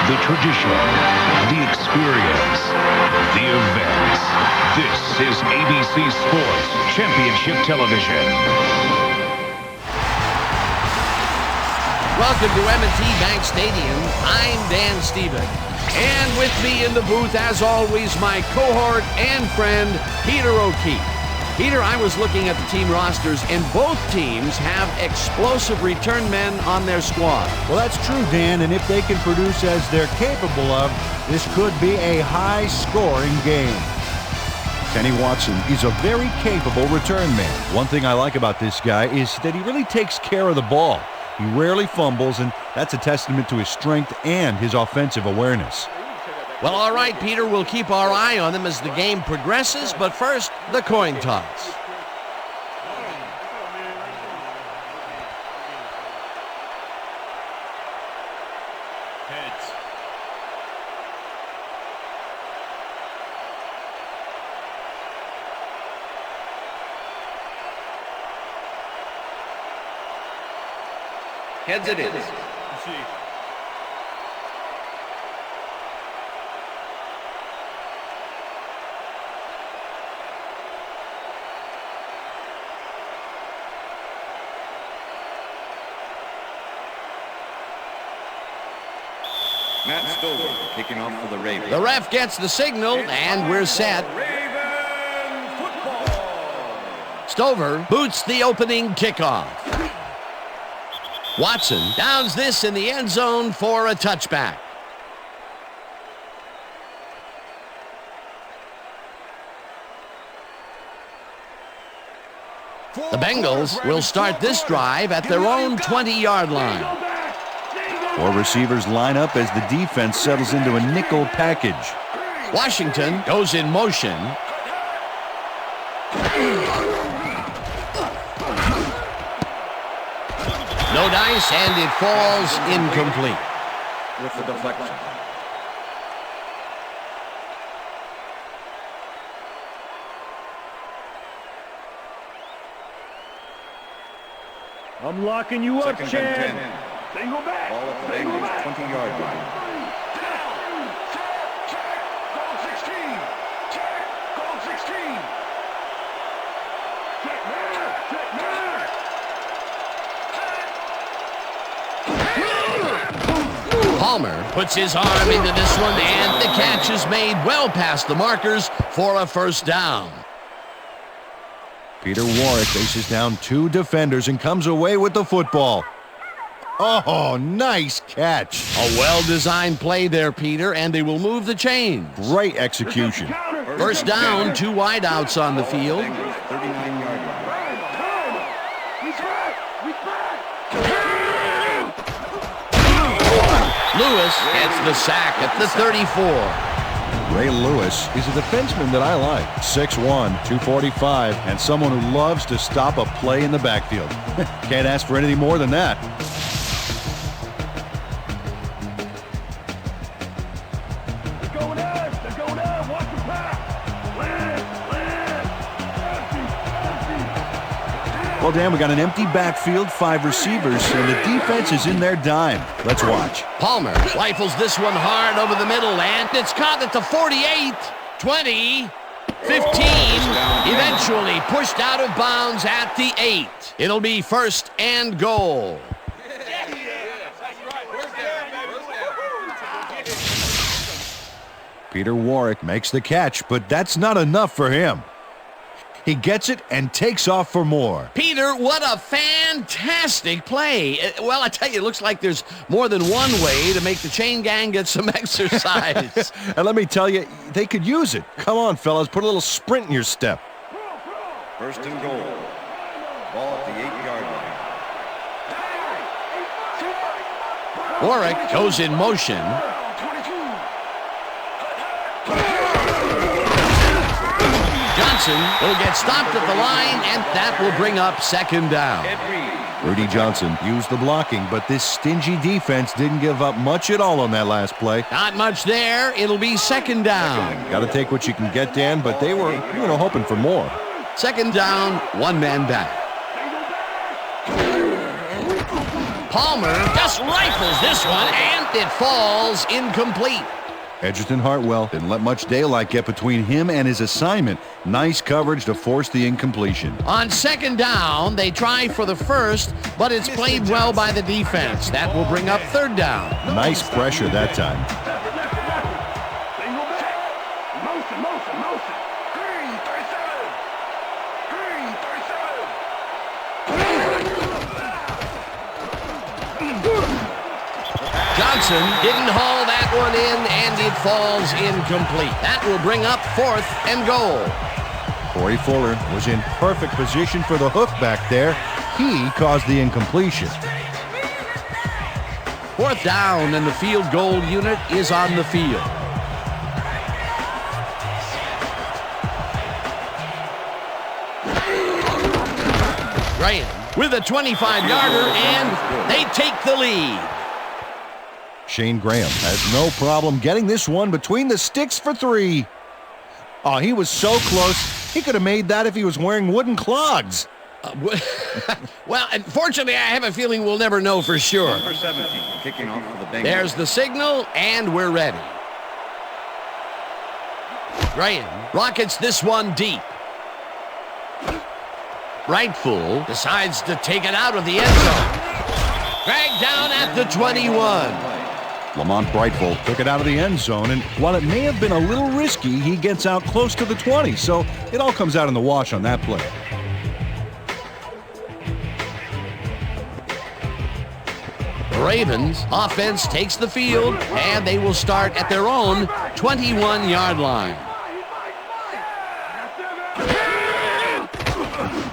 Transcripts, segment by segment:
The tradition, the experience, the events. This is ABC Sports Championship Television. Welcome to M&T Bank Stadium. I'm Dan Stevens. And with me in the booth, as always, my cohort and friend, Peter O'Keefe. Peter, I was looking at the team rosters, and both teams have explosive return men on their squad. Well, that's true, Dan, and if they can produce as they're capable of, this could be a high-scoring game. Kenny Watson is a very capable return man. One thing I like about this guy is that he really takes care of the ball. He rarely fumbles, and that's a testament to his strength and his offensive awareness. Well, all right, Peter, we'll keep our eye on them as the game progresses, but first, the coin toss. Heads it is. Matt Stover kicking off for the Ravens. The ref gets the signal, and we're set. Raven football. Stover boots the opening kickoff. Watson downs this in the end zone for a touchback. The Bengals will start this drive at their own 20-yard line. Four receivers line up as the defense settles into a nickel package. Washington goes in motion. No dice, and it falls incomplete. With the deflection. I'm locking you up, Second Chad. and 10. They go back. Ball at the Bengals 20-yard line. Palmer puts his arm into this one, and the catch is made well past the markers for a first down. Peter Warrick faces down two defenders and comes away with the football. Oh, nice catch. A well-designed play there, Peter, and they will move the chains. Great execution. First down, two wideouts on the field. Bengals 39-yard line. Lewis gets the sack at the 34. Ray Lewis is a defenseman that I like. 6'1", 245, and someone who loves to stop a play in the backfield. Can't ask for anything more than that. Well, Dan, we got an empty backfield, 5 receivers, and the defense is in their dime. Let's watch. Palmer rifles this one hard over the middle, and it's caught at the 48, 20, 15, eventually pushed out of bounds at the 8. It'll be first and goal. Peter Warrick makes the catch, but that's not enough for him. He gets it and takes off for more. Peter, what a fantastic play. Well, I tell you, it looks like there's more than one way to make the chain gang get some exercise. And let me tell you, they could use it. Come on, fellas, put a little sprint in your step. First and goal. Ball at the 8-yard line. Warrick goes in motion. Johnson will get stopped at the line, and that will bring up second down. Rudy Johnson used the blocking, but this stingy defense didn't give up much at all on that last play. Not much there. It'll be second down. Got to take what you can get, Dan, but they were, hoping for more. Second down, one man back. Palmer just rifles this one, and it falls incomplete. Edgerton Hartwell didn't let much daylight get between him and his assignment. Nice coverage to force the incompletion. On second down, they try for the first, but it's played well by the defense. That will bring up third down. Nice pressure that time. Johnson didn't haul that one in, and it falls incomplete. That will bring up fourth and goal. Corey Fuller was in perfect position for the hook back there. He caused the incompletion. Fourth down, and the field goal unit is on the field. Graham with a 25-yarder, and they take the lead. Shane Graham has no problem getting this one between the sticks for 3. Oh, he was so close. He could have made that if he was wearing wooden clogs. Well, unfortunately, I have a feeling we'll never know for sure. Number 17, kicking off for the Bengals. There's the signal, and we're ready. Graham rockets this one deep. Brightful decides to take it out of the end zone. Dragged down at the 21. Lamont Brightful took it out of the end zone, and while it may have been a little risky, he gets out close to the 20, so it all comes out in the wash on that play. The Ravens offense takes the field, and they will start at their own 21-yard line.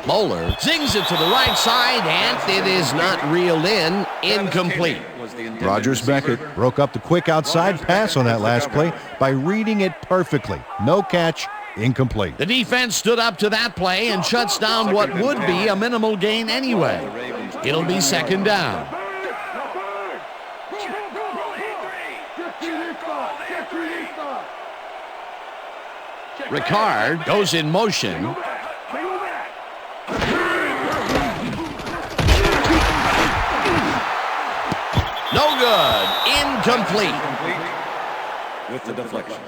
Moeller zings it to the right side, and it is not reeled in. Incomplete. Rogers Beckett broke up the quick outside pass on that last play by reading it perfectly. No catch, incomplete. The defense stood up to that play and shuts down what would be a minimal gain anyway. It'll be second down. Ricard goes in motion. No good. Incomplete. With the deflection.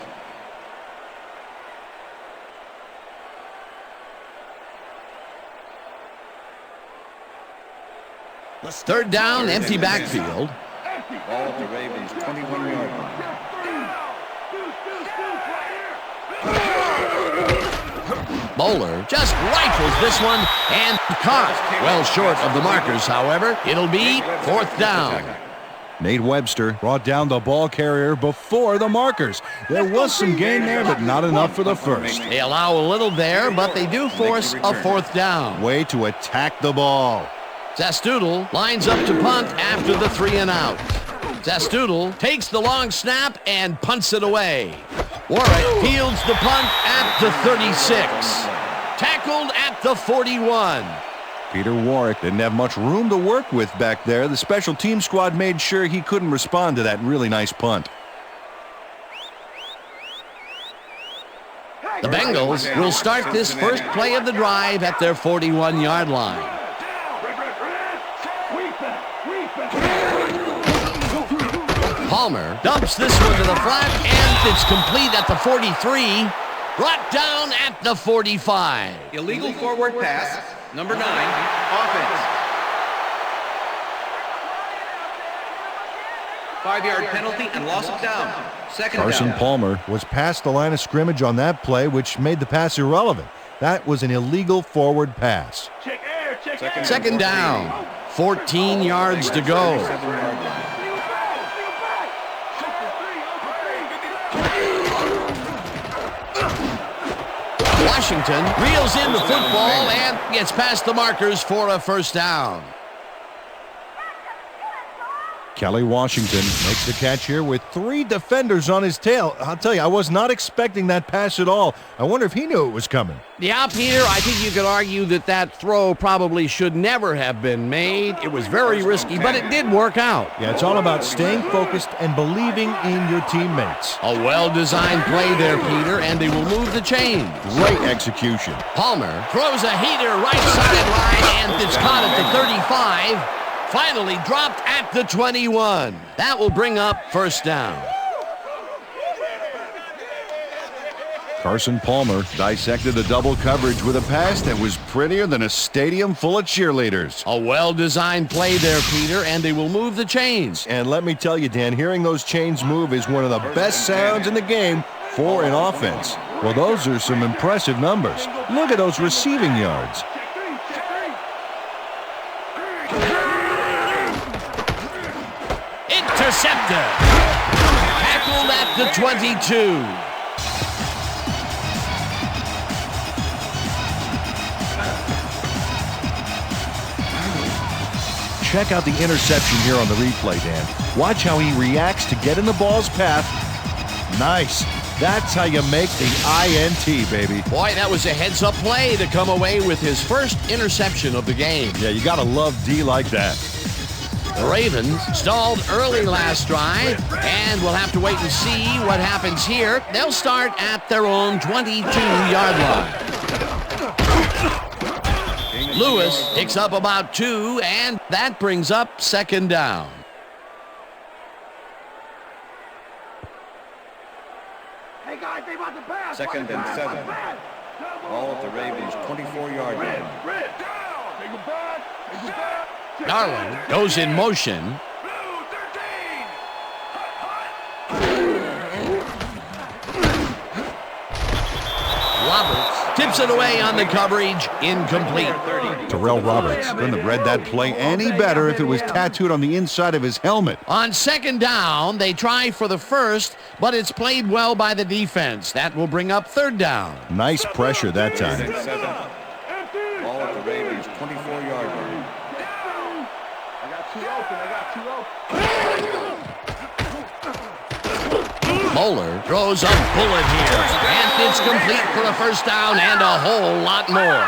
Third down, empty backfield. Ball at the Ravens' 21-yard line. Bowler just rifles this one and caught. Well short of the markers, however. It'll be fourth down. Nate Webster brought down the ball carrier before the markers. There was some gain there, but not enough for the first. They allow a little there, but they do force a fourth down. Way to attack the ball. Zastoodle lines up to punt after the 3 and out. Zastoodle takes the long snap and punts it away. Warwick fields the punt at the 36. Tackled at the 41. Peter Warwick didn't have much room to work with back there. The special team squad made sure he couldn't respond to that really nice punt. The Bengals will start this first play of the drive at their 41-yard line. Palmer dumps this one to the flat, and it's complete at the 43. Brought down at the 45. Illegal forward pass, number 9, offense. 5-yard penalty and loss of down. Second Carson down. Palmer was past the line of scrimmage on that play, which made the pass irrelevant. That was an illegal forward pass. Second down. 14 yards to go. Washington reels in the football and gets past the markers for a first down. Kelly Washington makes the catch here with 3 defenders on his tail. I'll tell you, I was not expecting that pass at all. I wonder if he knew it was coming. Yeah, Peter, I think you could argue that that throw probably should never have been made. It was very risky, but it did work out. Yeah, it's all about staying focused and believing in your teammates. A well-designed play there, Peter, and they will move the chains. Great execution. Palmer throws a heater right sideline, and it's caught at the 35. Finally dropped at the 21. That will bring up first down. Carson Palmer dissected the double coverage with a pass that was prettier than a stadium full of cheerleaders. A well-designed play there, Peter, and they will move the chains. And let me tell you, Dan, hearing those chains move is one of the best sounds in the game for an offense. Well, those are some impressive numbers. Look at those receiving yards. Intercepted. Tackled at the 22. Check out the interception here on the replay, Dan. Watch how he reacts to get in the ball's path. Nice. That's how you make the INT, baby. Boy, that was a heads-up play to come away with his first interception of the game. Yeah, you got to love D like that. The Ravens stalled early last drive, and we'll have to wait and see what happens here. They'll start at their own 22-yard line. Lewis picks up about 2, and that brings up second down. Hey guys, they about to pass. Second and 7. Ball at the Ravens' 24-yard line. Darling goes in motion. Roberts tips it away on the coverage. Incomplete. Terrell Roberts couldn't have read that play any better if it was tattooed on the inside of his helmet. On second down, they try for the first, but it's played well by the defense. That will bring up third down. Nice pressure that time. 7. Ball at the Ravens' 24-yard line. Moeller throws a bullet here, and it's complete for the first down and a whole lot more.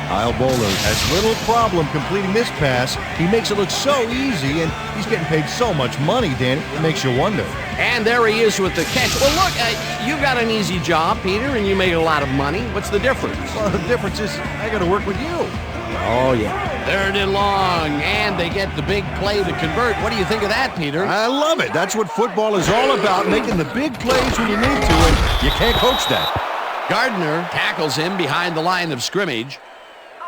Kyle Bowler has little problem completing this pass. He makes it look so easy, and he's getting paid so much money, Dan. It makes you wonder. And there he is with the catch. Well, look, you got an easy job, Peter, and you made a lot of money. What's the difference? Well, the difference is I got to work with you. Oh, yeah. Third and long, and they get the big play to convert. What do you think of that, Peter? I love it. That's what football is all about, making the big plays when you need to, and you can't coach that. Gardner tackles him behind the line of scrimmage.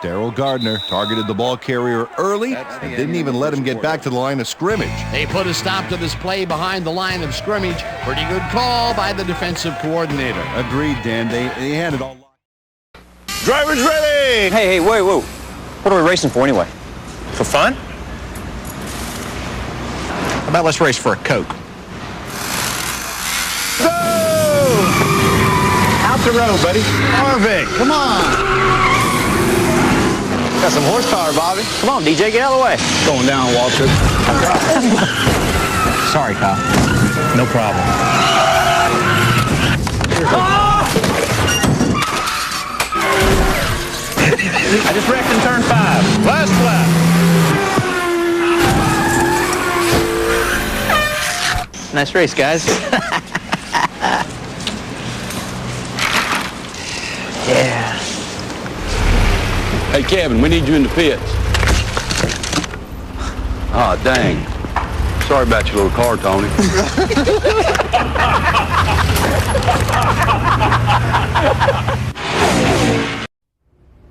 Darrell Gardner targeted the ball carrier early and didn't even let him get back to the line of scrimmage. They put a stop to this play behind the line of scrimmage. Pretty good call by the defensive coordinator. Agreed, Dan. They had it all. Drivers ready! Hey, wait, whoa. What are we racing for anyway? For fun? How about let's race for a Coke? Go! Out the road, buddy. Harvick, come on. Got some horsepower, Bobby. Come on, DJ, get out of the way. Going down, Walter. Sorry, Kyle. No problem. I just wrecked in turn 5. Last lap. Nice race, guys. Yeah. Hey, Kevin, we need you in the pits. Oh, dang. Sorry about your little car, Tony.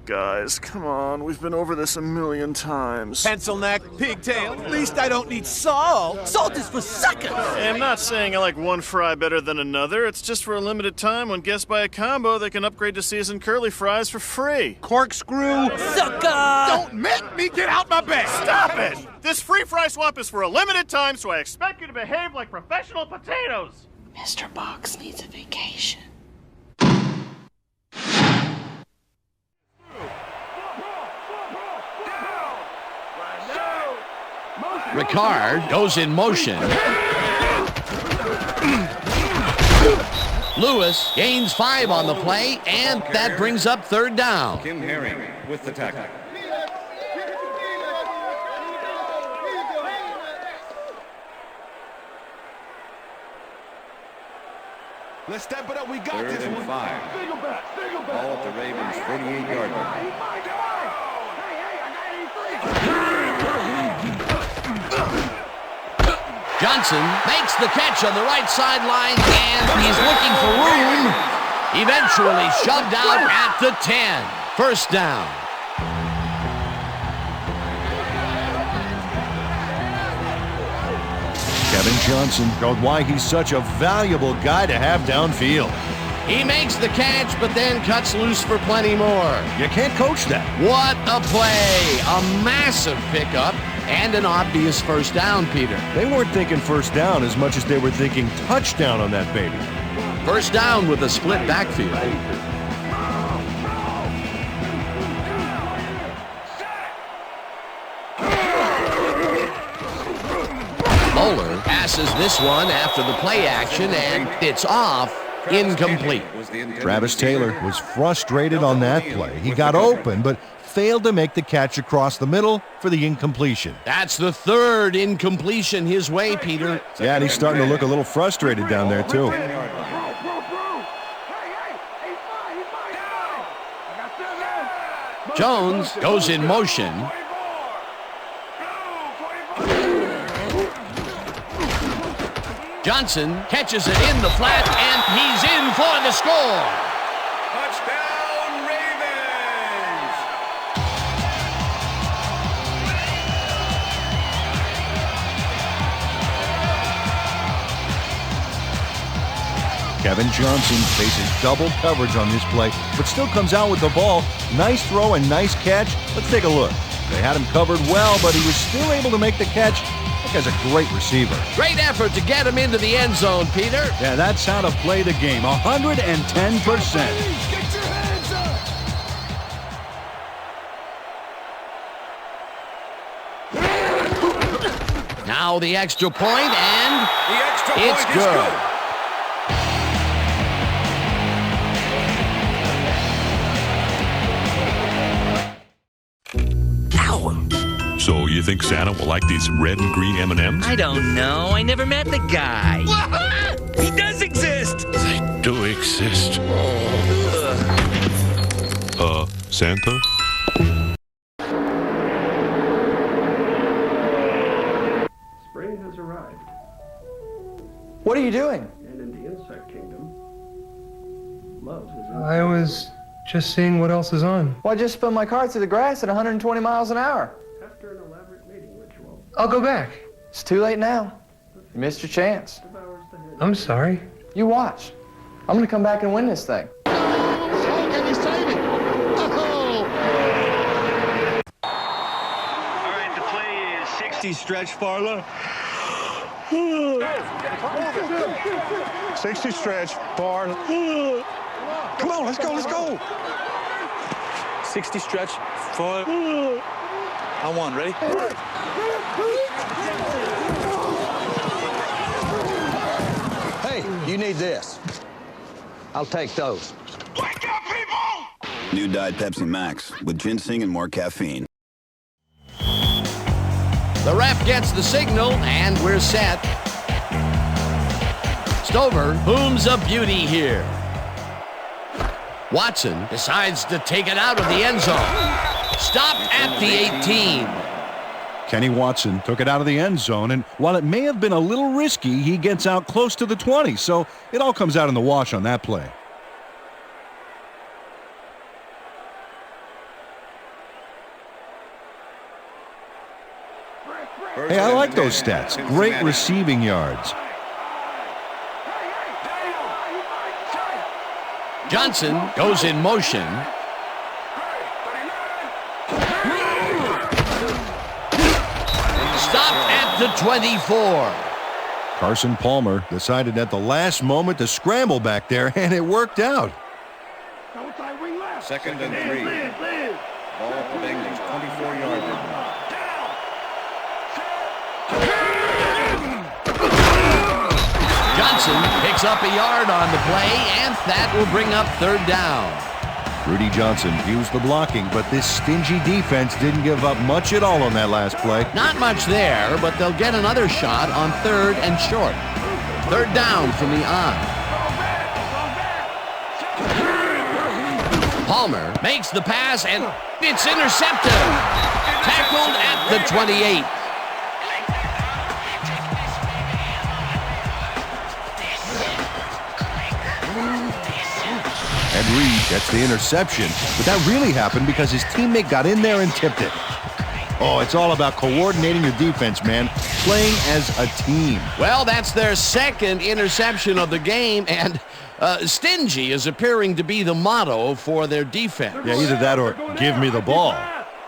Guys, come on. We've been over this a million times. Pencil neck, pigtail. At least I don't need salt. Salt is for suckers. Hey, I'm not saying I like one fry better than another. It's just for a limited time. When guests buy a combo, they can upgrade to seasoned curly fries for free. Corkscrew. Sucker. Don't make me get out my bed. Stop it! This free fry swap is for a limited time, so I expect you to behave like professional potatoes. Mr. Box needs a vacation. Ricard goes in motion. Lewis gains 5 on the play, and that brings up third down. Kim Herring with the tackle. Let's step it up. We got Third this and one. 5. Ball at the Ravens' 48-yard line. Johnson makes the catch on the right sideline, and he's looking for room. Eventually shoved out at the 10. First down. Kevin Johnson showed why he's such a valuable guy to have downfield. He makes the catch, but then cuts loose for plenty more. You can't coach that. What a play. A massive pickup and an obvious first down, Peter. They weren't thinking first down as much as they were thinking touchdown on that baby. First down with a split backfield. Bowler passes this one after the play action, and it's off. Incomplete. Travis Taylor was frustrated on that play. He got open, but failed to make the catch across the middle for the incompletion. That's the third incompletion his way, Peter. Yeah, and he's starting to look a little frustrated down there, too. Jones goes in motion. Johnson catches it in the flat, and he's in for the score. Touchdown, Ravens! Kevin Johnson faces double coverage on this play, but still comes out with the ball. Nice throw and nice catch. Let's take a look. They had him covered well, but he was still able to make the catch. That guy's a great receiver. Great effort to get him into the end zone, Peter. Yeah, that's how to play the game. 110%. Get your hands up! Now the extra point, and it's good. So you think Santa will like these red and green M&Ms? I don't know. I never met the guy. He does exist. They do exist. Santa? Spring has arrived. What are you doing? And in the insect kingdom, love is... I was just seeing what else is on. Well, I just spun my car through the grass at 120 miles an hour. After an elaborate mating ritual... I'll go back. It's too late now. You missed your chance. I'm sorry. You watch. I'm going to come back and win this thing. How can you save it? Oh! All right, the play is 60 stretch, Farla. 60 stretch, Farla. Come on, let's go. 60 stretch, Farla. On one, ready? Hey, you need this. I'll take those. Wake up, people! New Diet Pepsi Max with ginseng and more caffeine. The ref gets the signal, and we're set. Stover booms a beauty here. Watson decides to take it out of the end zone. Stopped at the 18. Kenny Watson took it out of the end zone, and while it may have been a little risky, he gets out close to the 20, so it all comes out in the wash on that play. Hey, I like those stats. Great receiving yards. Johnson goes in motion. Stopped at the 24. Carson Palmer decided at the last moment to scramble back there, and it worked out. Second and 3. Ball at the Bengals, 24-yard line. Johnson picks up a yard on the play, and that will bring up third down. Rudy Johnson used the blocking, but this stingy defense didn't give up much at all on that last play. Not much there, but they'll get another shot on third and short. Third down from the on. Palmer makes the pass, and it's intercepted. Tackled at the 28. Gets the interception, but that really happened because his teammate got in there and tipped it. Oh, it's all about coordinating your defense, man. Playing as a team. Well, that's their second interception of the game, and stingy is appearing to be the motto for their defense. Yeah, either that or give me the ball.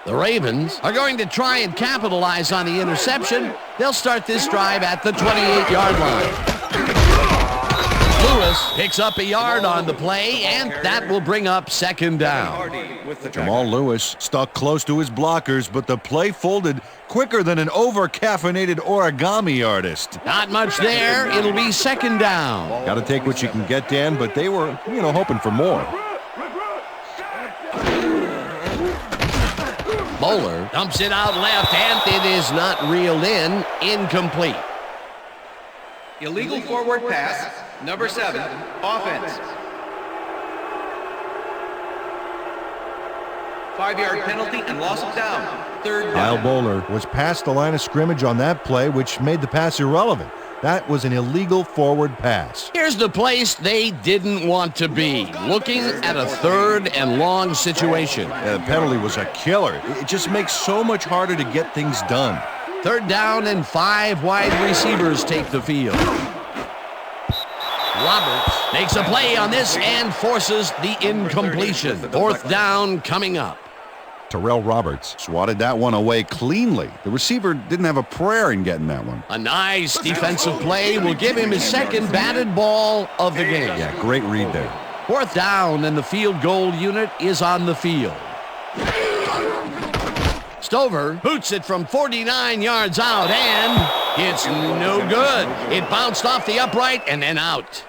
The Ravens are going to try and capitalize on the interception. They'll start this drive at the 28-yard line. Lewis picks up a yard on the play, and that will bring up second down. Jamal Lewis stuck close to his blockers, but the play folded quicker than an over-caffeinated origami artist. Not much there. It'll be second down. Got to take what you can get, Dan, but they were, hoping for more. Bowler dumps it out left, and it is not reeled in. Incomplete. Illegal forward pass, number 7, offense. 5-yard penalty and loss of down. Third down. Kyle Bowler was past the line of scrimmage on that play, which made the pass irrelevant. That was an illegal forward pass. Here's the place they didn't want to be, looking at a 3rd and long situation. Yeah, the penalty was a killer. It just makes so much harder to get things done. 3rd down and 5 wide receivers take the field. Roberts makes a play on this and forces the incompletion. 4th down coming up. Terrell Roberts swatted that one away cleanly. The receiver didn't have a prayer in getting that one. A nice defensive play will give him his second batted ball of the game. Yeah, great read there. 4th down, and the field goal unit is on the field. Stover boots it from 49 yards out, and it's no good. It bounced off the upright and then out.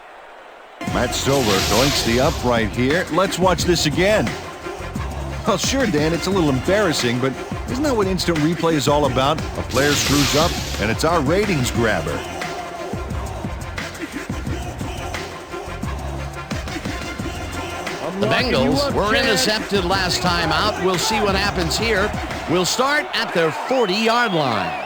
Matt Stover doinks the upright here. Let's watch this again. Well, sure, Dan, it's a little embarrassing, but isn't that what instant replay is all about? A player screws up, and it's our ratings grabber. The Bengals were intercepted last time out. We'll see what happens here. We'll start at their 40-yard line.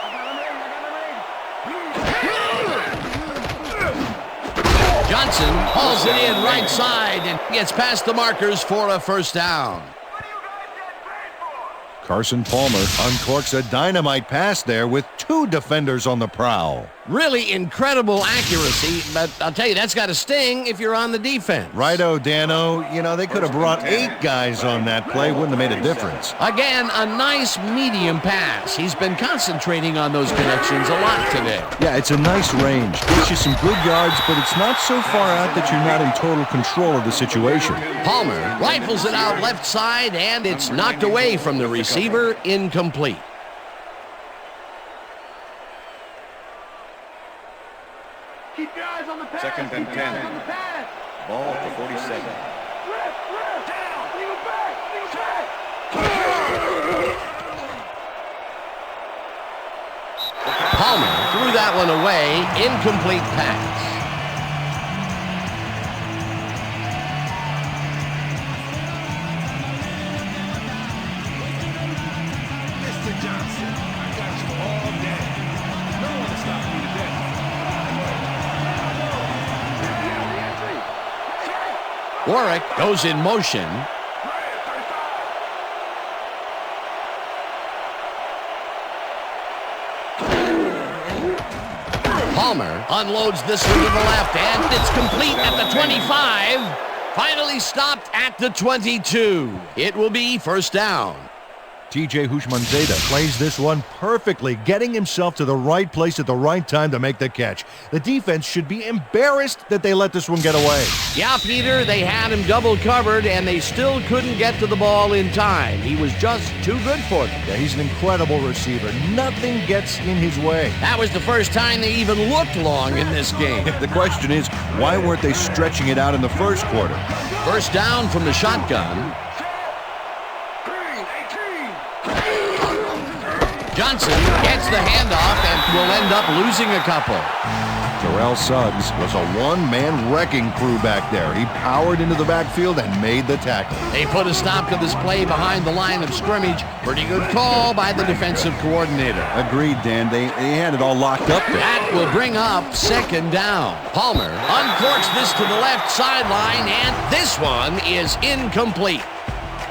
Johnson hauls it in right side and gets past the markers for a first down. Carson Palmer uncorks a dynamite pass there with 2 defenders on the prowl. Really incredible accuracy, but I'll tell you, that's got to sting if you're on the defense. Righto, Dano. They could have brought 8 guys on that play. Wouldn't have made a difference. Again, a nice medium pass. He's been concentrating on those connections a lot today. Yeah, it's a nice range. Gets you some good yards, but it's not so far out that you're not in total control of the situation. Palmer rifles it out left side, and it's knocked away from the receiver. Incomplete. Keep your eyes on the pass. 2nd and 10. Ball at the 47. Palmer threw that one away. Incomplete pass. Mr. Johnson, I got you all day. No one to stop me today. Warwick goes in motion. Palmer unloads this one to the left, and it's complete at the 25. Finally stopped at the 22. It will be first down. TJ Houshmandzadeh plays this one perfectly, getting himself to the right place at the right time to make the catch. The defense should be embarrassed that they let this one get away. Yeah, Peter, they had him double covered, and they still couldn't get to the ball in time. He was just too good for them. Yeah, he's an incredible receiver. Nothing gets in his way. That was the first time they even looked long in this game. The question is, why weren't they stretching it out in the first quarter? First down from the shotgun. Johnson gets the handoff and will end up losing a couple. Terrell Suggs was a one-man wrecking crew back there. He powered into the backfield and made the tackle. They put a stop to this play behind the line of scrimmage. Pretty good call by the defensive coordinator. Agreed, Dan. They had it all locked up there. That will bring up second down. Palmer uncorks this to the left sideline, and this one is incomplete.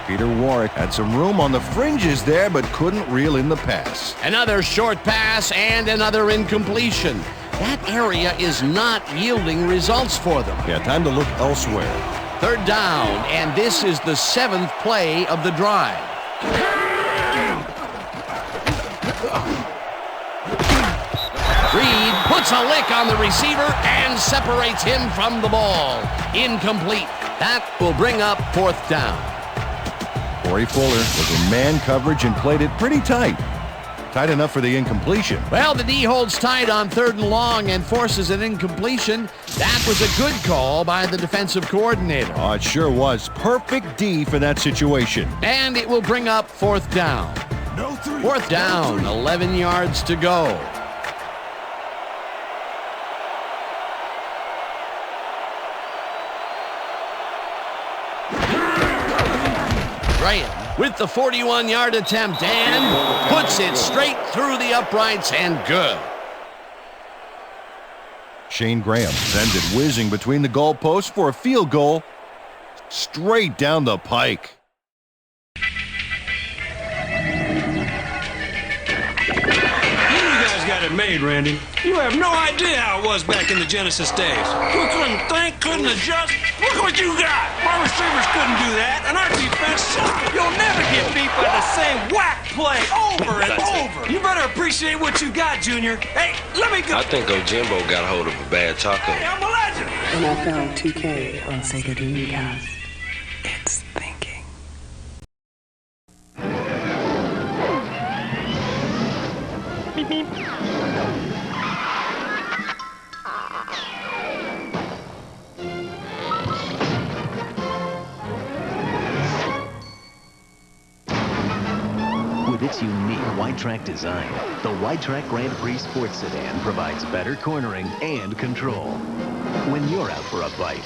Peter Warwick had some room on the fringes there, but couldn't reel in the pass. Another short pass and another incompletion. That area is not yielding results for them. Yeah, time to look elsewhere. Third down, and this is the 7th play of the drive. Reed puts a lick on the receiver and separates him from the ball. Incomplete. That will bring up 4th down. Corey Fuller was in man coverage and played it pretty tight. Tight enough for the incompletion. Well, the D holds tight on 3rd and long and forces an incompletion. That was a good call by the defensive coordinator. Oh, it sure was. Perfect D for that situation. And it will bring up 4th down. 4th down, 11 yards to go. Graham with the 41-yard attempt and puts it straight through the uprights and good. Shane Graham sends it whizzing between the goalposts for a field goal straight down the pike. Made, Randy. You have no idea how it was back in the Genesis days. You couldn't think, couldn't adjust. Look what you got. My receivers couldn't do that, and our defense sucked. You'll never get beat by the same whack play over and over. You better appreciate what you got, Junior. Hey, let me go. I think Ojimbo got hold of a bad taco. Hey, I'm a legend. NFL 2K on Sega Dreamcast. It's thinking. Beep, beep. With its unique wide track design, the Wide Track Grand Prix Sports Sedan provides better cornering and control when you're out for a bite.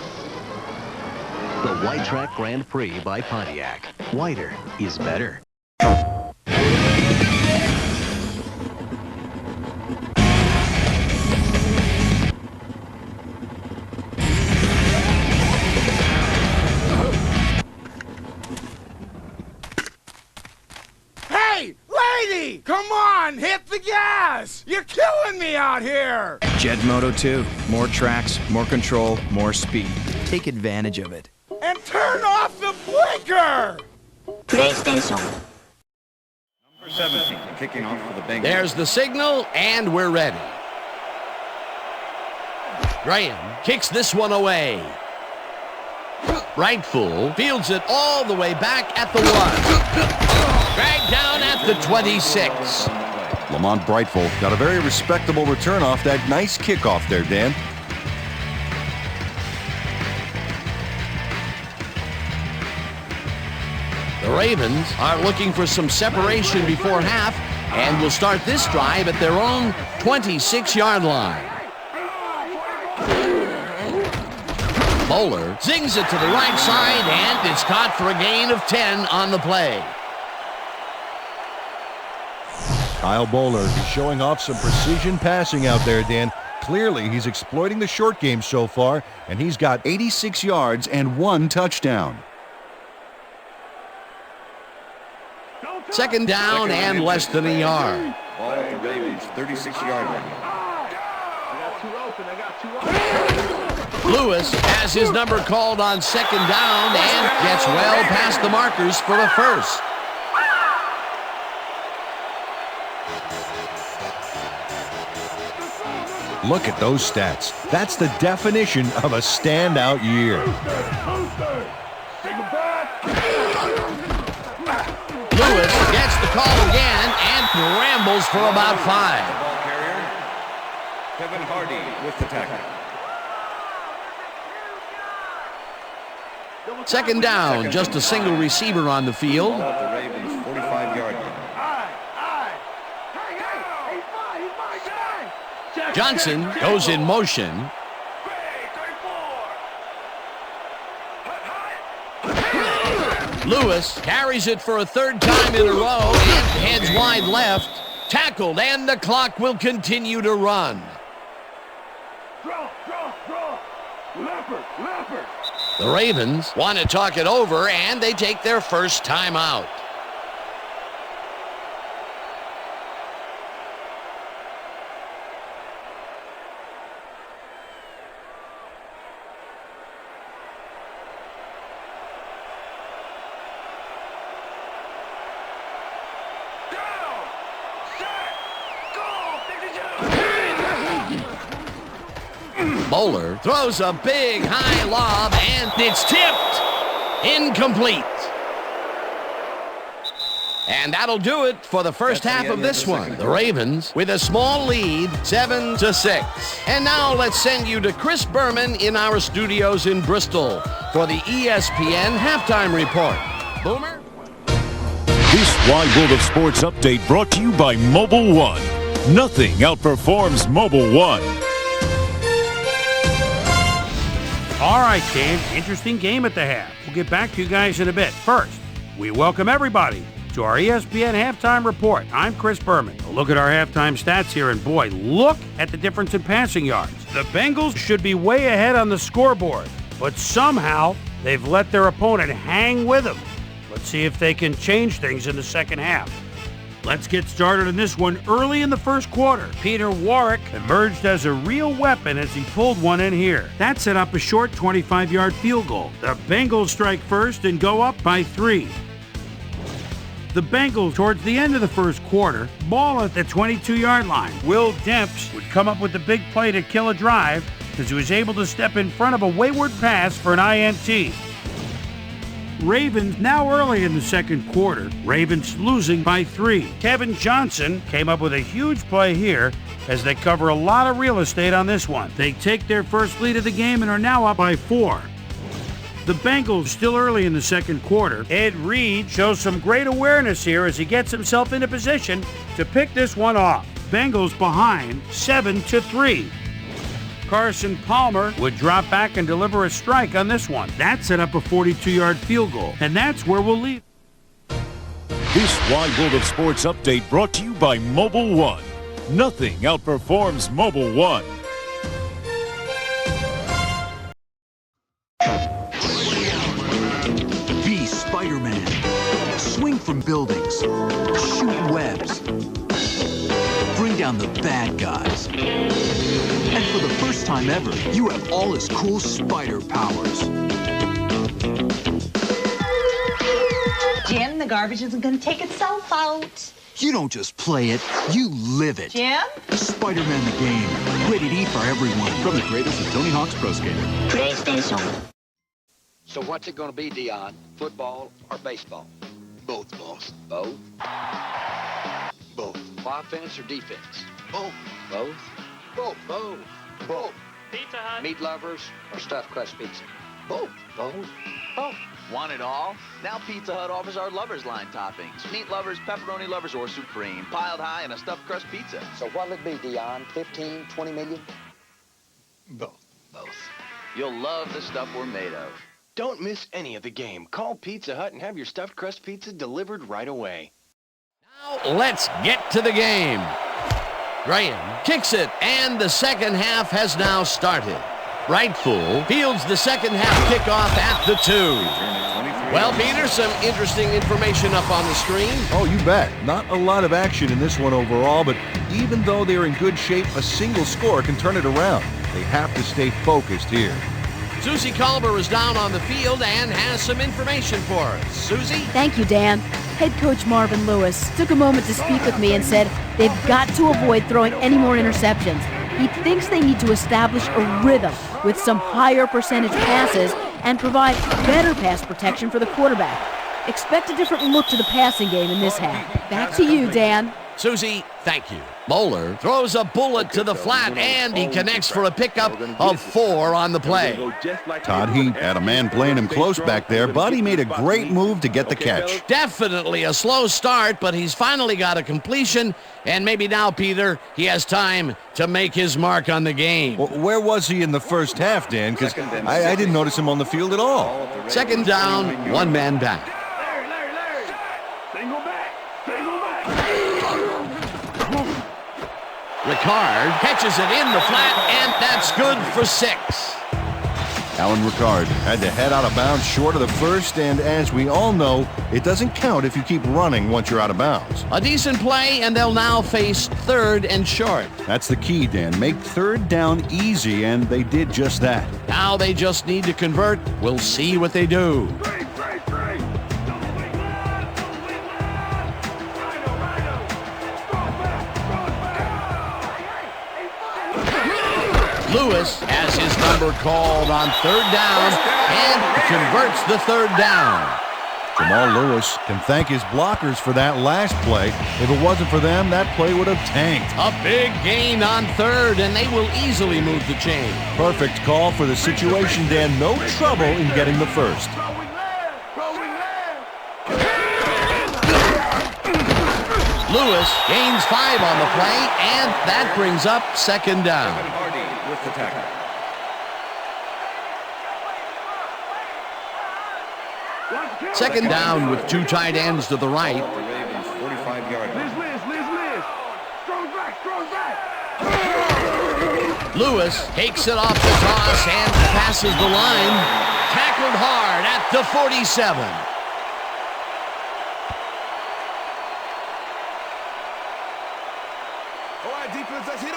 The Wide Track Grand Prix by Pontiac. Wider is better. Lady, come on, hit the gas! You're killing me out here! Jet Moto 2. More tracks, more control, more speed. Take advantage of it. And turn off the blinker! PlayStation. Number 17, kicking off for the Bengals. There's the signal, and we're ready. Graham kicks this one away. Right full fields it all the way back at the 1. Dragged down at the 26. Lamont Brightful got a very respectable return off that nice kickoff there, Dan. The Ravens are looking for some separation before half and will start this drive at their own 26-yard line. Bowler zings it to the right side, and it's caught for a gain of 10 on the play. Kyle Bowler is showing off some precision passing out there, Dan. Clearly, he's exploiting the short game so far, and he's got 86 yards and 1 touchdown. Second down and less than a yard. Ball at the Ravens, 36-yard line. Lewis has his number called on second down and gets well past the markers for the first. Look at those stats. That's the definition of a standout year. Lewis gets the call again and rambles for about 5. Ball carrier, Kevin Hardy with the tackle. Second down, just a single receiver on the field. Ball at the Ravens, 45-yard line. Johnson goes in motion. Lewis carries it for a third time in a row and heads wide left. Tackled, and the clock will continue to run. The Ravens want to talk it over, and they take their first timeout. Bowler throws a big high lob, and it's tipped. Incomplete. And that'll do it for the first half of this one. The Ravens with a small lead, 7-6. And now let's send you to Chris Berman in our studios in Bristol for the ESPN Halftime Report. Boomer? This Wide World of Sports update brought to you by Mobile One. Nothing outperforms Mobile One. All right, Dan, interesting game at the half. We'll get back to you guys in a bit. First, we welcome everybody to our ESPN Halftime Report. I'm Chris Berman. A look at our halftime stats here, and boy, look at the difference in passing yards. The Bengals should be way ahead on the scoreboard, but somehow they've let their opponent hang with them. Let's see if they can change things in the second half. Let's get started in this one early in the first quarter. Peter Warrick emerged as a real weapon as he pulled one in here. That set up a short 25-yard field goal. The Bengals strike first and go up by 3. The Bengals, towards the end of the first quarter, ball at the 22-yard line. Will Demps would come up with the big play to kill a drive as he was able to step in front of a wayward pass for an INT. Ravens now early in the second quarter. Ravens losing by 3. Kevin Johnson came up with a huge play here as they cover a lot of real estate on this one. They take their first lead of the game and are now up by 4. The Bengals still early in the second quarter. Ed Reed shows some great awareness here as he gets himself into position to pick this one off. Bengals behind 7-3. Carson Palmer would drop back and deliver a strike on this one. That set up a 42-yard field goal, and that's where we'll leave. This Wide World of Sports update brought to you by Mobile One. Nothing outperforms Mobile One. Be Spider-Man. Swing from buildings. Shoot webs. Bring down the bad guys. And for the first time ever, you have all his cool spider powers. Jim, the garbage isn't going to take itself out. You don't just play it, you live it. Jim? Spider-Man the game. Rated E for everyone. From the greatest of Tony Hawk's Pro Skater. PlayStation. So what's it going to be, Dion? Football or baseball? Both, boss. Both? Both. Offense or defense? Both. Both? Both. Both. Both. Pizza Hut. Meat lovers or stuffed crust pizza? Both. Both. Both. Want it all? Now Pizza Hut offers our lovers line toppings. Meat lovers, pepperoni lovers, or supreme. Piled high in a stuffed crust pizza. So what'll it be, Dion? 15, 20 million? Both. Both. You'll love the stuff we're made of. Don't miss any of the game. Call Pizza Hut and have your stuffed crust pizza delivered right away. Now let's get to the game. Graham kicks it, and the second half has now started. Rightful fields the second half kickoff at the 2. Well, Peter, some interesting information up on the screen. Oh, you bet. Not a lot of action in this one overall, but even though they're in good shape, a single score can turn it around. They have to stay focused here. Susie Culber is down on the field and has some information for us. Susie? Thank you, Dan. Head coach Marvin Lewis took a moment to speak with me and said they've got to avoid throwing any more interceptions. He thinks they need to establish a rhythm with some higher percentage passes and provide better pass protection for the quarterback. Expect a different look to the passing game in this half. Back to you, Dan. Susie, thank you. Bowler throws a bullet to the flat, and he connects for a pickup of 4 on the play. Todd Heat had a man playing him close back there, but he made a great move to get the catch. Definitely a slow start, but he's finally got a completion, and maybe now, Peter, he has time to make his mark on the game. Well, where was he in the first half, Dan? Because I didn't notice him on the field at all. Second down, 1 man back. Ricard catches it in the flat, and that's good for 6. Alan Ricard had to head out of bounds short of the first, and as we all know, it doesn't count if you keep running once you're out of bounds. A decent play, and they'll now face 3rd and short. That's the key, Dan. Make 3rd down easy, and they did just that. Now they just need to convert. We'll see what they do. Lewis has his number called on 3rd down and converts the 3rd down. Jamal Lewis can thank his blockers for that last play. If it wasn't for them, that play would have tanked. A big gain on 3rd, and they will easily move the chain. Perfect call for the situation, Dan. No trouble in getting the first. Lewis gains 5 on the play, and that brings up 2nd down. With the tackle. Second down with 2 tight ends to the right. The Ravens 45-yard line. Lewis takes it off the toss and passes the line. Tackled hard at the 47.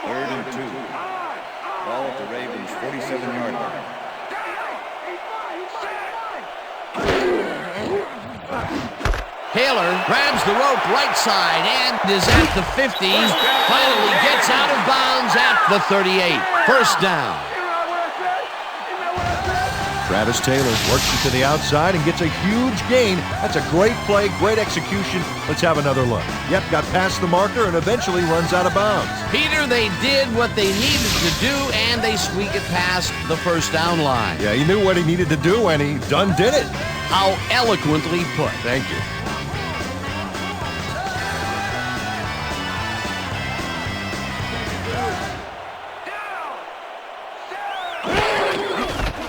Third and 2. Ball at the Ravens 47-yard line. Taylor grabs the rope right side and is at the 50. Finally gets out of bounds at the 38. First down. Travis Taylor works it to the outside and gets a huge gain. That's a great play, great execution. Let's have another look. Yep, got past the marker and eventually runs out of bounds. Peter, they did what they needed to do, and they squeak it past the first down line. Yeah, he knew what he needed to do, and he done did it. How eloquently put. Thank you.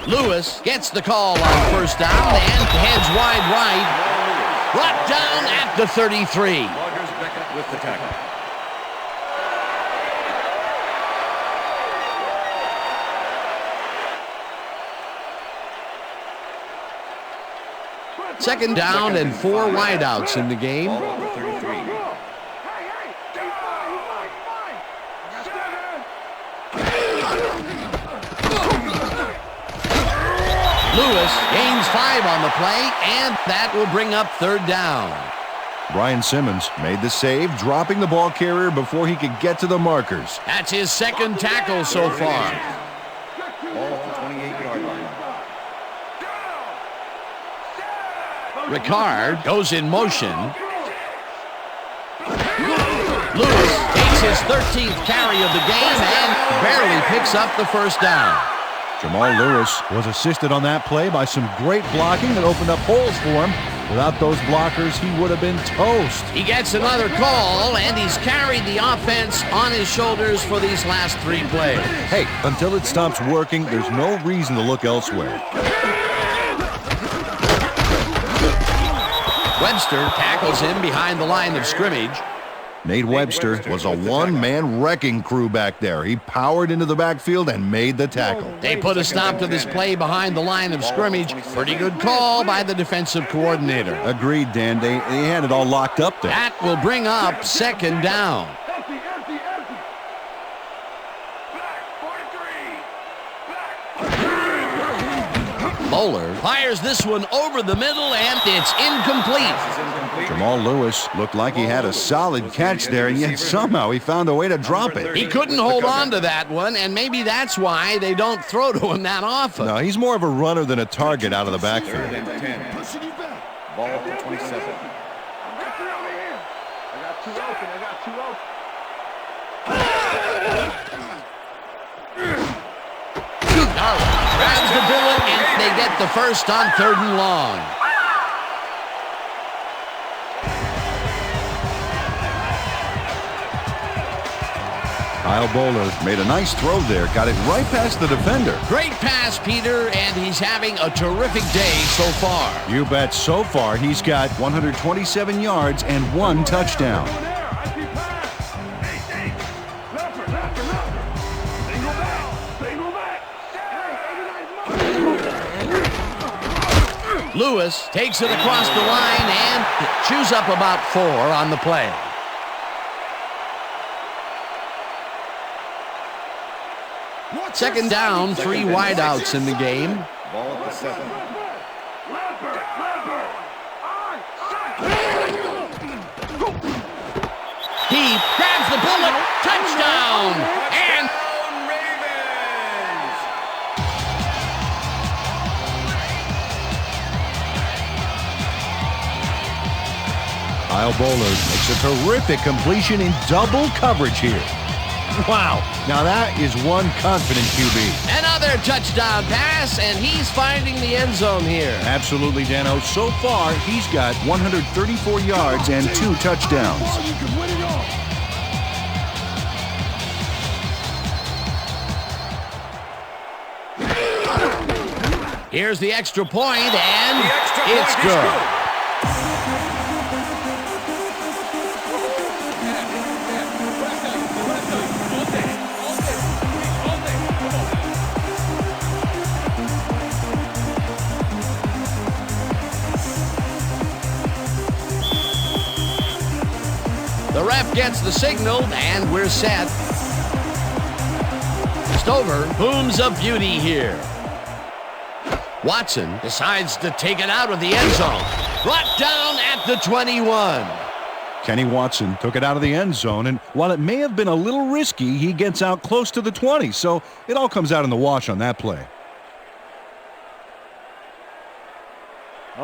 Lewis gets the call on first down and heads wide right. Brought down at the 33. Rogers Beckett with the tackle. Second down and 4 wideouts in the game. Ball at the 33. Lewis gains 5 on the play, and that will bring up 3rd down. Brian Simmons made the save, dropping the ball carrier before he could get to the markers. That's his 2nd tackle so far. Ball at the 28-yard line. Ricard goes in motion. Lewis takes his 13th carry of the game and barely picks up the first down. Jamal Lewis was assisted on that play by some great blocking that opened up holes for him. Without those blockers, he would have been toast. He gets another call, and he's carried the offense on his shoulders for these last 3 plays. Hey, until it stops working, there's no reason to look elsewhere. Webster tackles him behind the line of scrimmage. Nate Webster was a one-man wrecking crew back there. He powered into the backfield and made the tackle. They put a stop to this play behind the line of scrimmage. Pretty good call by the defensive coordinator. Agreed, Dan. They had it all locked up there. That will bring up 2nd down. Bowler fires this one over the middle, and it's incomplete. Jamal Lewis looked like he had a solid catch there, and yet somehow he found a way to drop it. He couldn't hold on to that one, and maybe that's why they don't throw to him that often. No, he's more of a runner than a target out of the backfield. Ball at the 27. they get the first on 3rd and long. Kyle Bowler made a nice throw there. Got it right past the defender. Great pass, Peter, and he's having a terrific day so far. You bet. So far, he's got 127 yards and 1 touchdown. Lewis takes it across the line and chews up about 4 on the play. Second down, 3 wideouts in the game. Ball at the 7. He grabs the bullet. Touchdown! And Kyle Bowler makes a terrific completion in double coverage here. Wow, now that is one confident QB. Another touchdown pass, and he's finding the end zone here. Absolutely, Dano. So far, he's got 134 yards and 2 touchdowns. Here's the extra point, and it's good. The ref gets the signal, and we're set. Stover booms a beauty here. Watson decides to take it out of the end zone. Brought down at the 21. Kenny Watson took it out of the end zone, and while it may have been a little risky, he gets out close to the 20, so it all comes out in the wash on that play.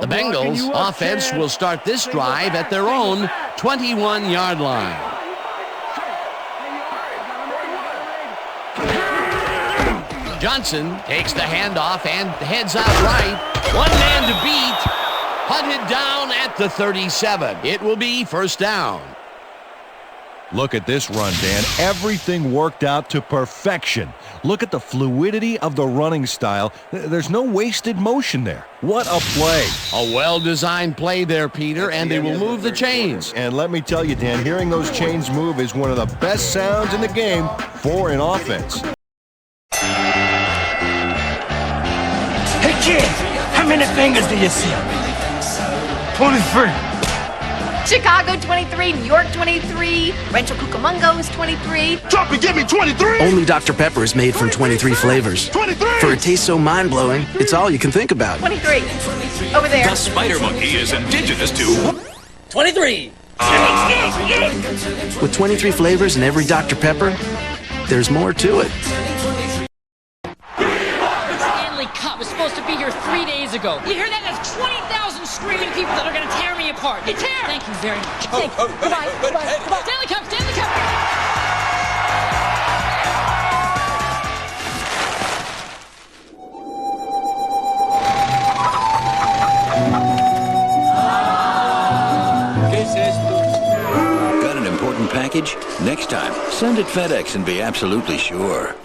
The Bengals offense will start this drive at their own 21-yard line. Johnson takes the handoff and heads out right. One man to beat. Hunted down at the 37. It will be first down. Look at this run, Dan. Everything worked out to perfection. Look at the fluidity of the running style. There's no wasted motion there. What a play. A well-designed play there, Peter, and they will move the chains. And let me tell you, Dan, hearing those chains move is one of the best sounds in the game for an offense. Hey, kid, how many fingers do you see? 23. Chicago 23, New York 23, Rancho Cucamonga is 23. Drop and give me 23! Only Dr. Pepper is made from 23 flavors. 23! For a taste so mind-blowing, it's all you can think about. 23. Over there. The spider monkey is indigenous to 23. With 23 flavors in every Dr. Pepper, there's more to it. The Stanley Cup was supposed to be here 3 days ago. You hear that? That's 20,000 screaming people that are going to tear me apart. They tear! Thank you very much. Thank you. Goodbye. Goodbye. Stanley Cup! Stanley Cup! Got an important package? Next time, send it FedEx and be absolutely sure.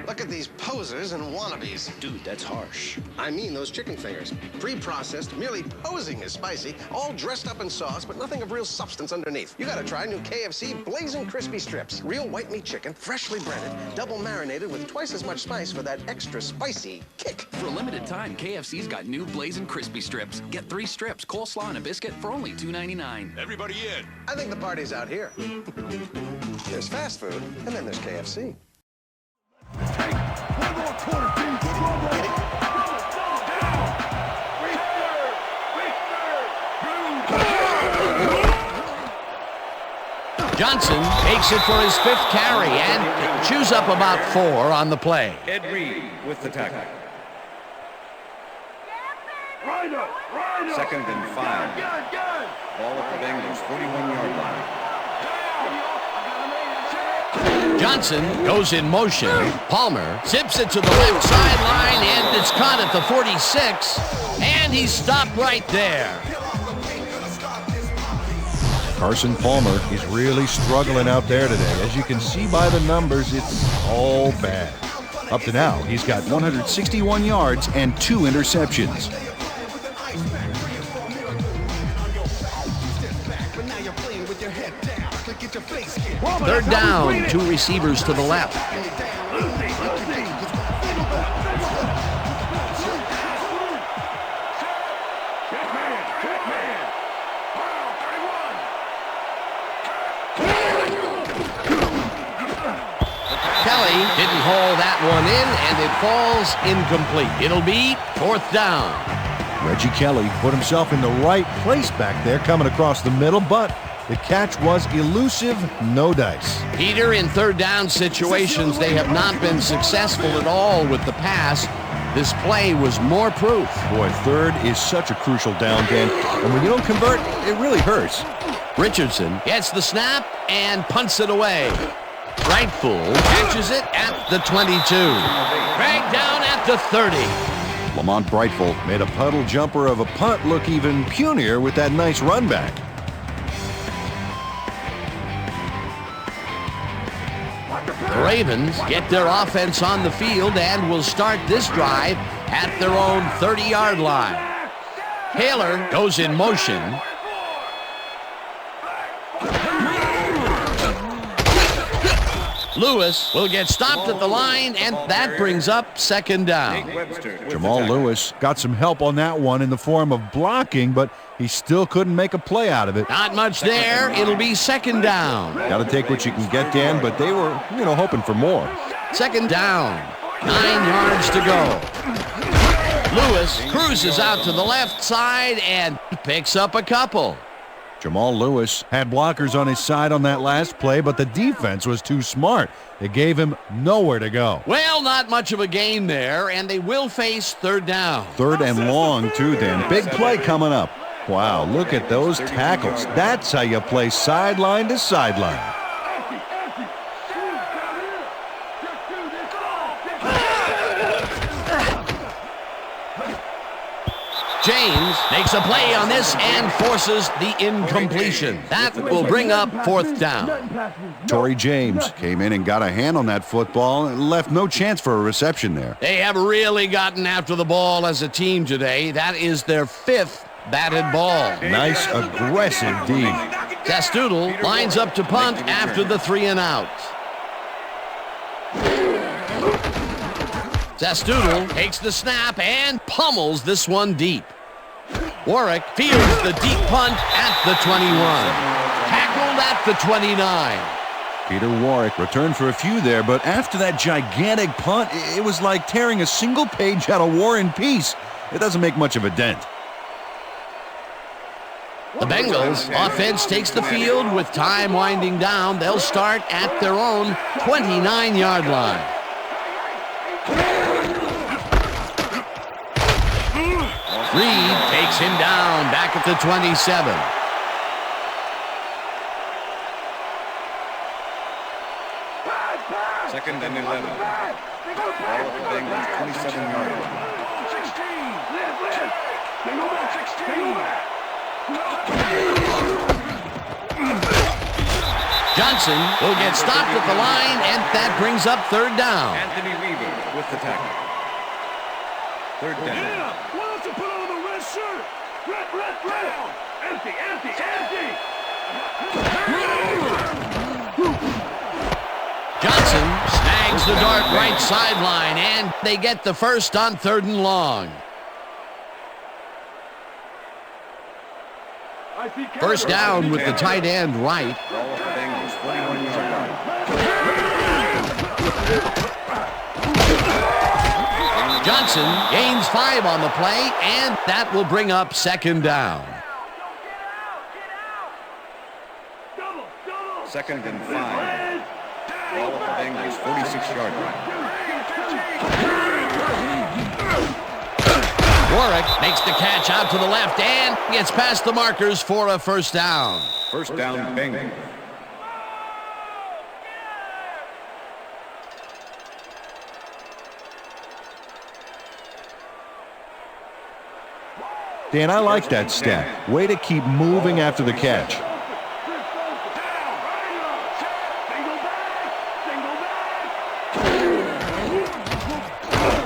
Look at these posers and wannabes. Dude, that's harsh. I mean those chicken fingers. Pre-processed, merely posing as spicy, all dressed up in sauce, but nothing of real substance underneath. You gotta try new KFC Blazing Crispy Strips. Real white meat chicken, freshly breaded, double marinated with twice as much spice for that extra spicy kick. For a limited time, KFC's got new Blazing Crispy Strips. Get 3 strips, coleslaw, and a biscuit for only $2.99. Everybody in. I think the party's out here. There's fast food, and then there's KFC. Johnson takes it for his 5th carry and chews up about 4 on the play. Ed Reed with the tackle. Second and 5. Ball at the Bengals 41-yard line. Johnson goes in motion. Palmer zips it to the left sideline, and it's caught at the 46, and he's stopped right there. Carson Palmer is really struggling out there today. As you can see by the numbers, it's all bad. Up to now, he's got 161 yards and 2 interceptions. Third down, 2 receivers to the left. Kelly didn't haul that one in, and it falls incomplete. It'll be 4th down. Reggie Kelly put himself in the right place back there, coming across the middle, but the catch was elusive, no dice. Peter, in third down situations, they have not been successful at all with the pass. This play was more proof. Boy, third is such a crucial down, Dan, and when you don't convert, it really hurts. Richardson gets the snap and punts it away. Rightful catches it at the 22. Dragged down at the 30. Lamont Brightful made a puddle jumper of a punt look even punier with that nice run back. The Ravens get their offense on the field and will start this drive at their own 30-yard line. Taylor goes in motion. Lewis will get stopped at the line, and that brings up 2nd down. Jamal Lewis got some help on that one in the form of blocking, but he still couldn't make a play out of it. Not much there. It'll be 2nd down. Got to take what you can get, Dan, but they were, hoping for more. 2nd down. 9 yards to go. Lewis cruises out to the left side and picks up a couple. Jamal Lewis had blockers on his side on that last play, but the defense was too smart. It gave him nowhere to go. Well, not much of a gain there, and they will face 3rd down. 3rd and long, too, Dan. Big play coming up. Wow, look at those tackles. That's how you play sideline to sideline. James makes a play on this and forces the incompletion. That will bring up 4th down. Torrey James came in and got a hand on that football and left no chance for a reception there. They have really gotten after the ball as a team today. That is their 5th batted ball. Nice, aggressive D. Testoodle lines up to punt after the 3 and out. Testoodle takes the snap and pummels this one deep. Warwick fields the deep punt at the 21. Tackled at the 29. Peter Warwick returned for a few there, but after that gigantic punt, it was like tearing a single page out of War and Peace. It doesn't make much of a dent. The Bengals offense takes the field with time winding down. They'll start at their own 29-yard line. Reed takes him down back at the 27. Second and 11. Ball at the Bengals, 27-yard line. Johnson will get stopped at the line, and that brings up 3rd down. Anthony Reaver with the tackle. 3rd down. Johnson snags the dart right sideline, and they get the first on 3rd and long. First down with the tight end right. Johnson gains 5 on the play, and that will bring up 2nd down. 2nd and 5. Ball at the Bengals, 46-yard line. Warwick makes the catch out to the left and gets past the markers for a first down. First down, Bengals. Dan, I like that stat. Way to keep moving after the catch.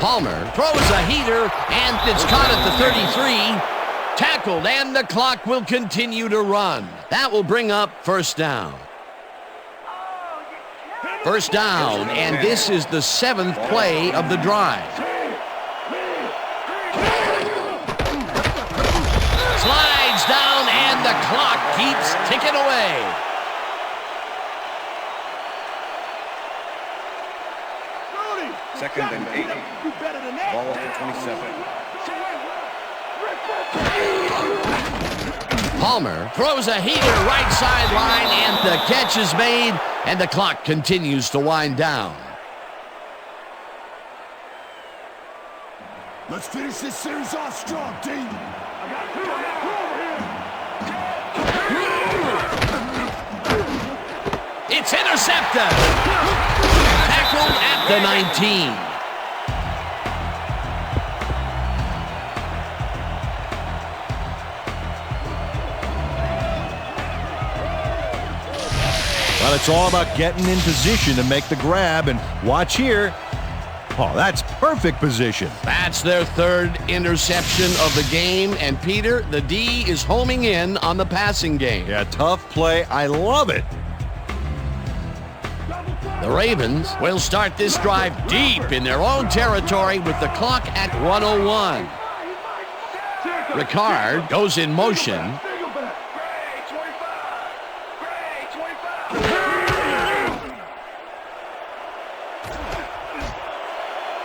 Palmer throws a heater, and it's caught at the 33. Tackled, and the clock will continue to run. That will bring up first down. First down, and this is the 7th play of the drive. Slides down, and the clock keeps ticking away. Second and 8. Ball at the 27. Palmer throws a heater right sideline, and the catch is made, and the clock continues to wind down. Let's finish this series off strong, team. It's intercepted. Tackled at the 19. Well, it's all about getting in position to make the grab, and watch here. Oh, that's perfect position. That's their 3rd interception of the game, and Peter, the D is homing in on the passing game. Yeah, tough play. I love it. The Ravens will start this drive deep in their own territory with the clock at 1:01. Ricard goes in motion.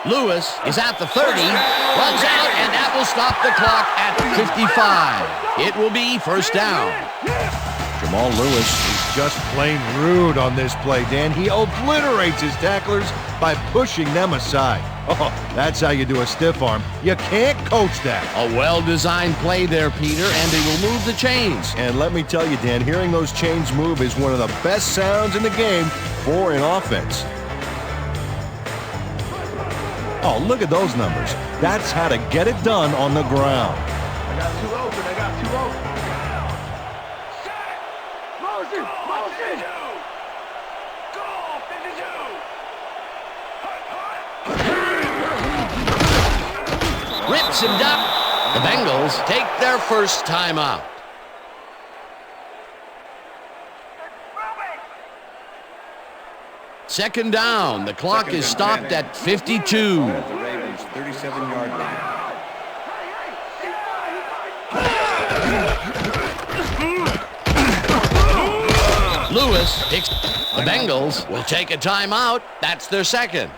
Lewis is at the 30, runs out, and that will stop the clock at 55. It will be first down. Jamal Lewis is just plain rude on this play, Dan. He obliterates his tacklers by pushing them aside. Oh, that's how you do a stiff arm. You can't coach that. A well-designed play there, Peter, and they will move the chains. And let me tell you, Dan, hearing those chains move is one of the best sounds in the game for an offense. Oh, look at those numbers. That's how to get it done on the ground. I got 2 open. Rips him up. The Bengals take their first timeout. Second down. The clock is stopped at 52. At the Ravens' 37-yard line. Lewis picks. The Bengals will take a timeout. That's their second.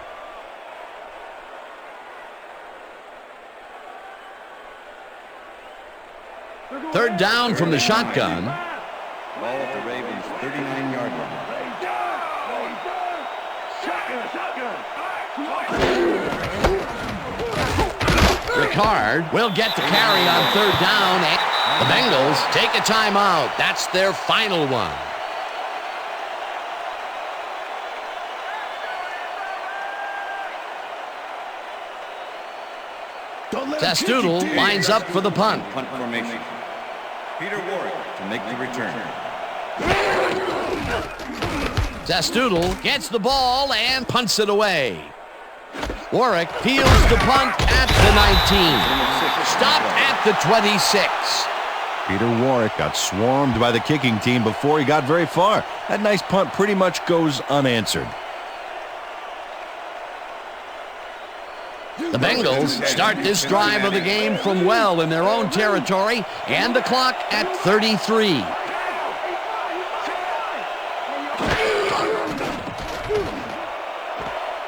Third down from the shotgun. Ball at the Ravens' 39-yard line. Ricard will get the carry on third down. And the Bengals take a timeout. That's their final one. Sastoodle lines up for the punt. Punt formation. Peter Warwick to make the return. Sastoodle gets the ball and punts it away. Warwick fields the punt at the 19. Stopped at the 26. Peter Warwick got swarmed by the kicking team before he got very far. That nice punt pretty much goes unanswered. The Bengals start this drive of the game from well in their own territory, and the clock at 33.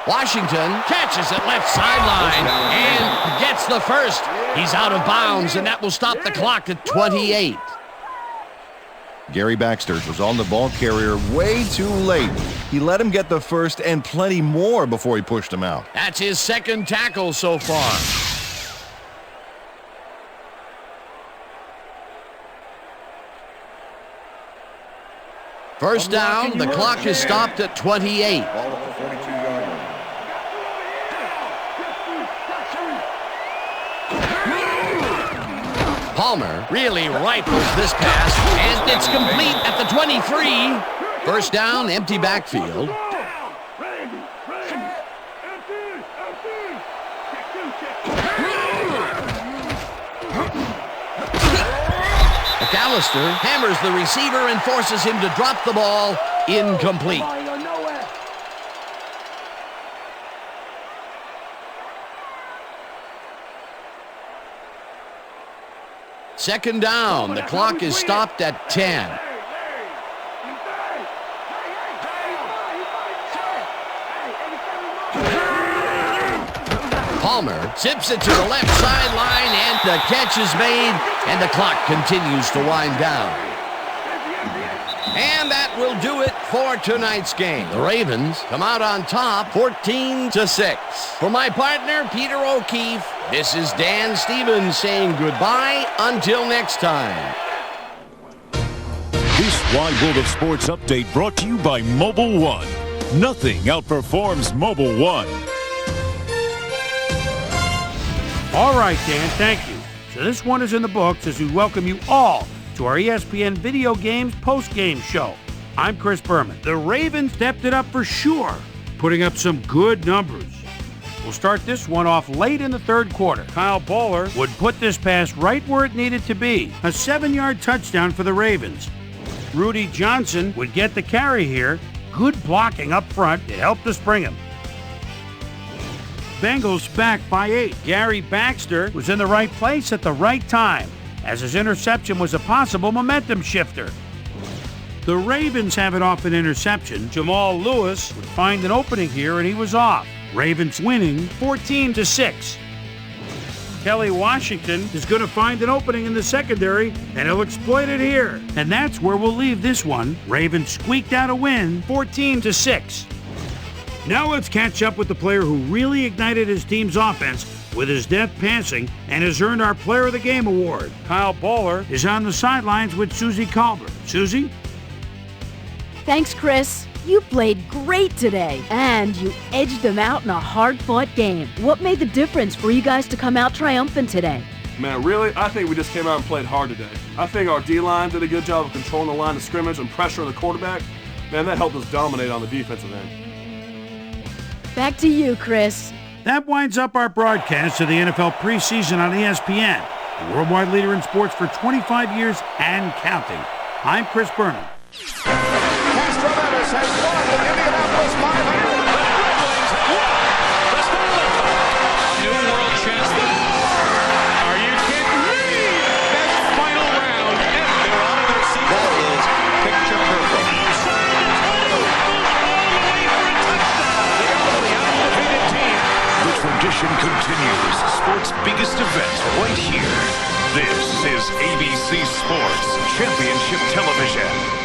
Washington catches it left sideline and gets the first. He's out of bounds, and that will stop the clock at 28. Gary Baxter was on the ball carrier way too late. He let him get the first and plenty more before he pushed him out. That's his second tackle so far. First down, the clock is stopped at 28. Ball at the 42-yard line. Palmer really rifles this pass, and it's complete at the 23. First down, empty backfield. McAllister hammers the receiver and forces him to drop the ball. Incomplete. Second down. The clock is stopped at 10. Palmer zips it to the left sideline, and the catch is made, and the clock continues to wind down. And that will do it for tonight's game. The Ravens come out on top 14-6. For my partner, Peter O'Keefe, this is Dan Stevens saying goodbye until next time. This Wide World of Sports update brought to you by Mobile One. Nothing outperforms Mobile One. All right, Dan, thank you. So this one is in the books as we welcome you all to our ESPN Video Games post-game show. I'm Chris Berman. The Ravens stepped it up for sure, putting up some good numbers. We'll start this one off late in the third quarter. Kyle Bowler would put this pass right where it needed to be. A 7-yard touchdown for the Ravens. Rudy Johnson would get the carry here. Good blocking up front. It helped to spring him. Bengals back by 8. Gary Baxter was in the right place at the right time, as his interception was a possible momentum shifter. The Ravens have it off an interception. Jamal Lewis would find an opening here, and he was off. Ravens winning 14-6. Kelly Washington is going to find an opening in the secondary, and he'll exploit it here. And that's where we'll leave this one. Ravens squeaked out a win, 14-6. Now let's catch up with the player who really ignited his team's offense with his deft passing and has earned our Player of the Game award. Kyle Bowler is on the sidelines with Susie Colbert. Susie? Thanks, Chris. You played great today, and you edged them out in a hard-fought game. What made the difference for you guys to come out triumphant today? Man, really, I think we just came out and played hard today. I think our D-line did a good job of controlling the line of scrimmage and pressuring the quarterback. Man, that helped us dominate on the defensive end. Back to you, Chris. That winds up our broadcast of the NFL preseason on ESPN, the worldwide leader in sports for 25 years and counting. I'm Chris Berman. Castro Neves has won the Indianapolis 500. New world champion. Are you kidding me? Best final round ever. They're on their seat. That is picture perfect. The tradition continues. Sports' biggest event right here. This is ABC Sports Championship Television.